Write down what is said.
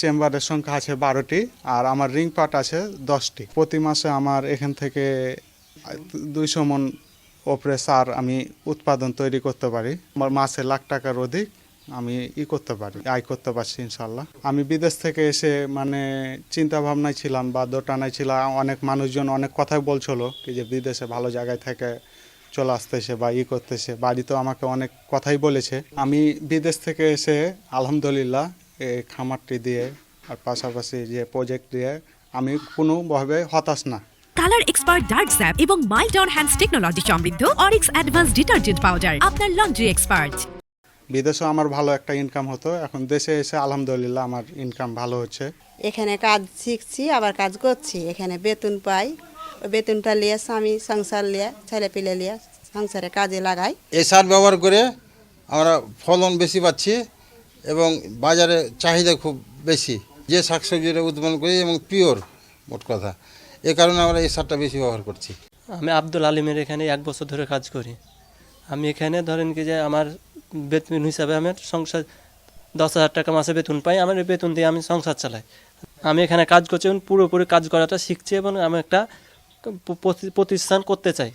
চেম্বারের সংখ্যা আছে 12টি, আর আমার রিং পার্ট আছে 10টি। প্রতি মাসে আমার এখান থেকে 200 মণ ওপরে সার আমি উৎপাদন তৈরি করতে পারি। আমার মাসে লাখ টাকার অধিক আমি করতে পারি, আয় করতে পারছি ইনশাল্লাহ। আমি বিদেশ থেকে এসে মানে চিন্তা ভাবনায় ছিলাম বা দোটানায় ছিলাম, অনেক মানুষজন অনেক কথাই বলছিল কি যে বিদেশে ভালো জায়গায় থেকে চলে আসতেছে বা করতেছে, বাড়িতেও আমাকে অনেক কথাই বলেছে। আমি বিদেশ থেকে এসে আলহামদুলিল্লাহ এই খামারটি দিয়ে আর পাশাপাশি যে প্রজেক্ট দিয়ে আমি কোনোভাবে হতাশ না। কালার এক্সপার্ট ডার্ক স্যাপ এবং মাইল্ড অন হ্যান্ডস টেকনোলজি সমৃদ্ধ অরিক্স অ্যাডভান্স ডিটারজেন্ট পাউডার আপনার লন্ড্রি এক্সপার্ট। বিদেশেও আমার ভালো একটা ইনকাম হতো, এখন দেশে এসে আলহামদুলিল্লাহ আমার ইনকাম ভালো হচ্ছে। এখানে কাজ শিখছি, আবার কাজ করছি, এখানে বেতন পাই। ওই বেতনটা নিয়ে স্বামী সংসার নিয়ে ছেলে পিলে নিয়ে সংসারে কাজে লাগাই। এই সার ব্যবহার করে আমরা ফলন বেশি পাচ্ছি এবং বাজারে চাহিদা খুব বেশি। যে শাকসবজিটা উৎপাদন করি এবং পিওর, মোট কথা, এ কারণে আমরা এই সারটা বেশি ব্যবহার করছি। আমি আব্দুল আলিমের এখানে 1 বছর ধরে কাজ করি। আমি এখানে ধরেন কি যে আমার বেতন হিসাবে আমার সংসার 10,000 টাকা মাসে বেতন পাই। আমার এই বেতন দিয়ে আমি সংসার চালাই। আমি এখানে কাজ করছি এবং পুরোপুরি কাজ করাটা শিখছি এবং আমি একটা প্রতিষ্ঠান করতে চাই।